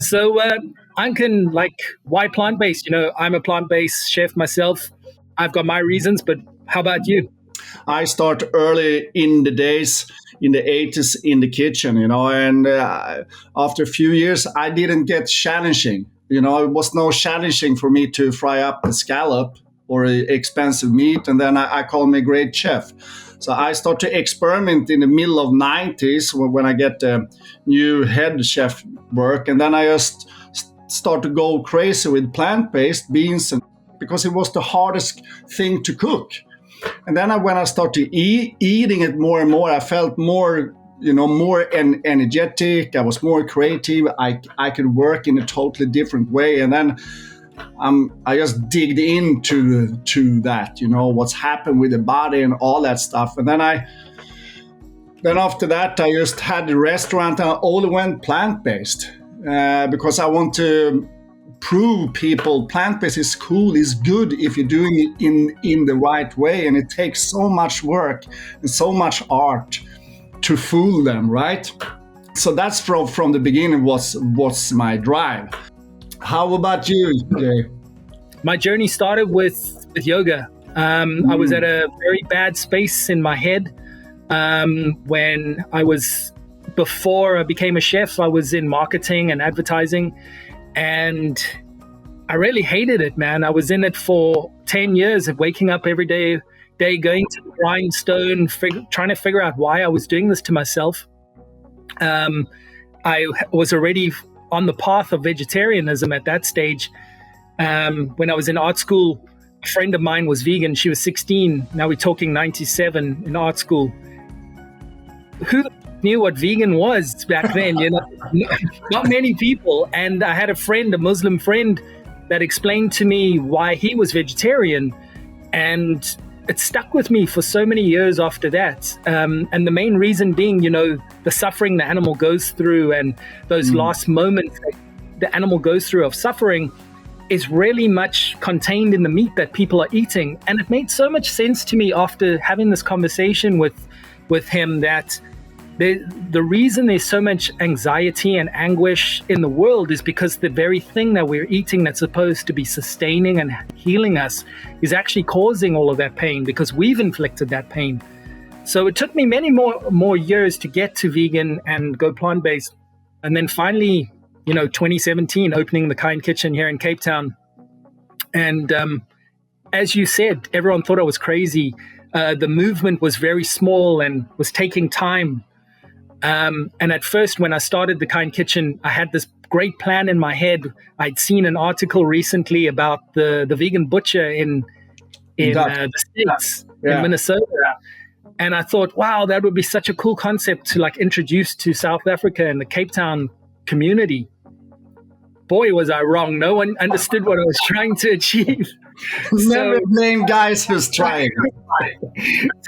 So, Ankan, like, why plant-based? I'm a plant-based chef myself. I've got my reasons, but how about you? I start early in the days in the 80s in the kitchen, and after a few years, I didn't get challenging. It was no challenging for me to fry up a scallop or expensive meat, and then I call me a great chef. So I start to experiment in the middle of 90s when I get the new head chef work, and then I just start to go crazy with plant-based beans, and because it was the hardest thing to cook. And then when I started eating it more and more, I felt more, more energetic. I was more creative. I could work in a totally different way. And then I just digged into that, what's happened with the body and all that stuff. And then after that, I just had the restaurant and I only went plant-based because I want to prove people plant-based is cool, is good if you're doing it in the right way, and it takes so much work and so much art to fool them, right? So that's from the beginning was my drive. How about you, Jay? My journey started with yoga. I was at a very bad space in my head when before I became a chef. I was in marketing and advertising, and I really hated it, man. I was in it for 10 years of waking up every day going to the grindstone, trying to figure out why I was doing this to myself. I was already on the path of vegetarianism at that stage. When I was in art school, a friend of mine was vegan. She was 16. Now we're talking 97 in art school. Who knew what vegan was back then? Not many people. And I had a Muslim friend, that explained to me why he was vegetarian, and it stuck with me for so many years after that. And the main reason being, the suffering the animal goes through, and those last moments that the animal goes through of suffering is really much contained in the meat that people are eating. And it made so much sense to me after having this conversation with him that the reason there's so much anxiety and anguish in the world is because the very thing that we're eating that's supposed to be sustaining and healing us is actually causing all of that pain, because we've inflicted that pain. So it took me many more years to get to vegan and go plant-based. And then finally, 2017, opening the Kind Kitchen here in Cape Town. And as you said, everyone thought I was crazy. The movement was very small and was taking time. And at first, when I started the Kind Kitchen, I had this great plan in my head. I'd seen an article recently about the vegan butcher in the States, in Minnesota. And I thought, wow, that would be such a cool concept to introduce to South Africa and the Cape Town community. Boy, was I wrong. No one understood what I was trying to achieve. Never blame guys who's trying.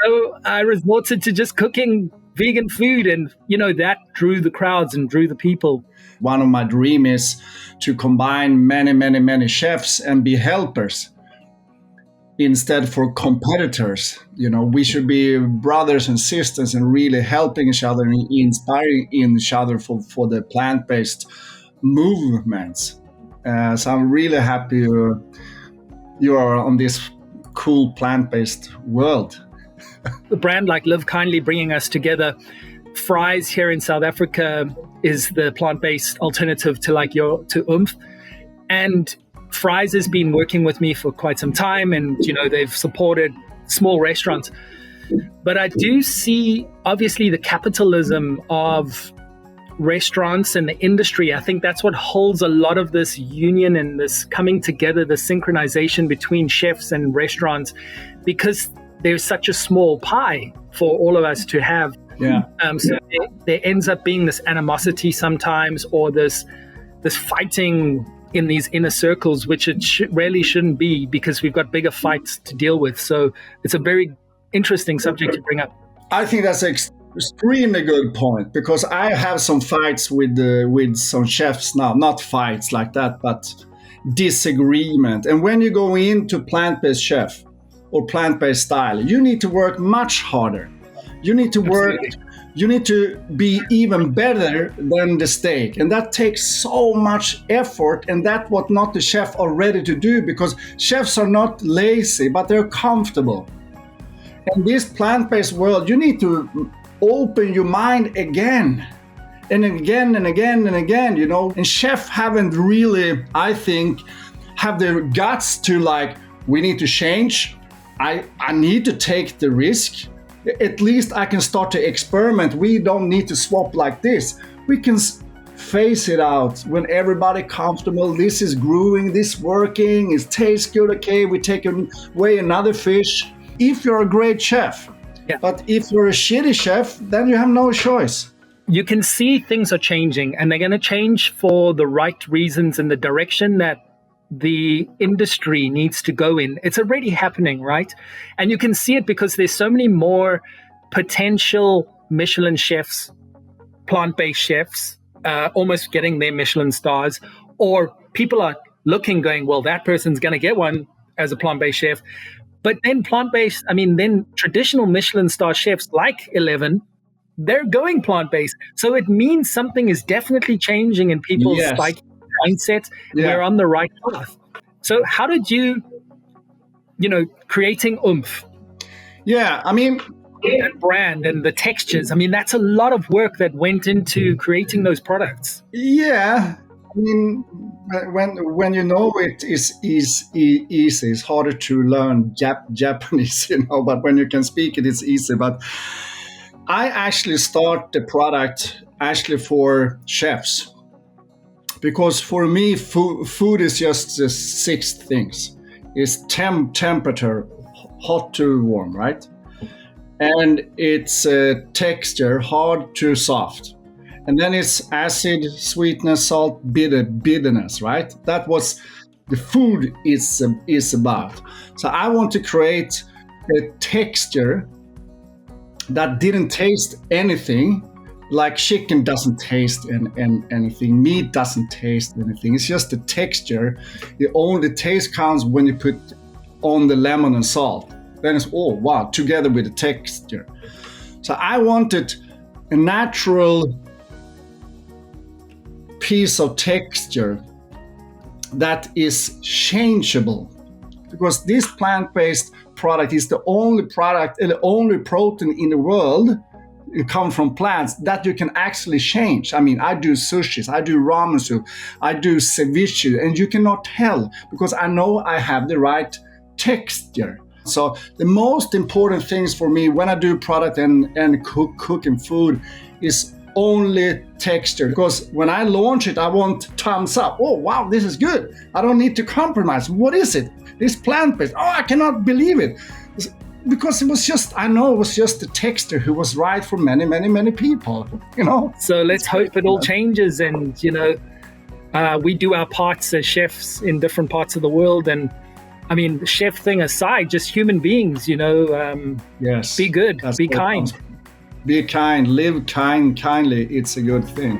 So I resorted to just cooking vegan food, and that drew the crowds and drew the people. One of my dreams is to combine many chefs and be helpers instead for competitors. We should be brothers and sisters and really helping each other and inspiring each other for the plant-based movements. So I'm really happy you are on this cool plant-based world. A brand like LIVEKINDLY bringing us together. Fries here in South Africa is the plant-based alternative to Oomph. And Fries has been working with me for quite some time, and they've supported small restaurants. But I do see, obviously, the capitalism of restaurants and the industry. I think that's what holds a lot of this union and this coming together, the synchronization between chefs and restaurants, because there's such a small pie for all of us to have. Yeah. So there ends up being this animosity sometimes, or this fighting in these inner circles, which it really shouldn't be, because we've got bigger fights to deal with. So it's a very interesting subject to bring up. I think that's extremely good point, because I have some fights with some chefs now. Not fights like that, but disagreement. And when you go into plant-based chef or plant-based style, you need to work much harder. You need to work you need to be even better than the steak. And that takes so much effort, and that's what not the chef are ready to do, because chefs are not lazy, but they're comfortable. In this plant-based world, you need to open your mind again and again and again and again, you know. And chefs haven't really, I think, have the guts to like, we need to change. I need to take the risk. At least I can start to experiment. We don't need to swap like this. We can phase it out when everybody comfortable. This is growing, this working, it tastes good. Okay, we take away another fish. If you're a great chef, Yeah. But if you're a shitty chef, then you have no choice. You can see things are changing, and they're going to change for the right reasons in the direction that the industry needs to go in. It's already happening, right? And you can see it because there's so many more potential Michelin chefs, plant-based chefs, almost getting their Michelin stars, or people are looking, going, well, that person's going to get one as a plant-based chef. But then then traditional Michelin star chefs like 11, they're going plant-based. So it means something is definitely changing in people's mindset. Yeah. We're on the right path. So how did you, creating oomph, Yeah, I mean, that brand and the textures, that's a lot of work that went into creating those products. yeah. I mean, when you know it is easy, it's harder to learn Japanese, but when you can speak it, it's easy. But I actually start the product for chefs, because for me, food is just the 6 things. It's temperature, hot to warm, right? And it's texture, hard to soft. And then it's acid, sweetness, salt, bitterness, right? That was the food is about. So I want to create a texture that didn't taste anything. Like chicken doesn't taste anything, meat doesn't taste anything. It's just the texture. The taste counts when you put on the lemon and salt. Then it's, oh wow, together with the texture. So I wanted a natural piece of texture that is changeable, because this plant-based product is the only product and the only protein in the world, it comes from plants, that you can actually change. I do sushis, I do ramen soup, I do ceviche, and you cannot tell because I know I have the right texture. So the most important things for me when I do product and cooking food is only texture, because when I launch it, I want thumbs up. Oh wow, this is good. I don't need to compromise. What is it? It's plant-based. Oh, I cannot believe it. Because it was just the texture who was right for many people, So let's hope it all changes, and we do our parts as chefs in different parts of the world. And the chef thing aside, just human beings, yes, be good, be kind. Be kind, live kindly. It's a good thing.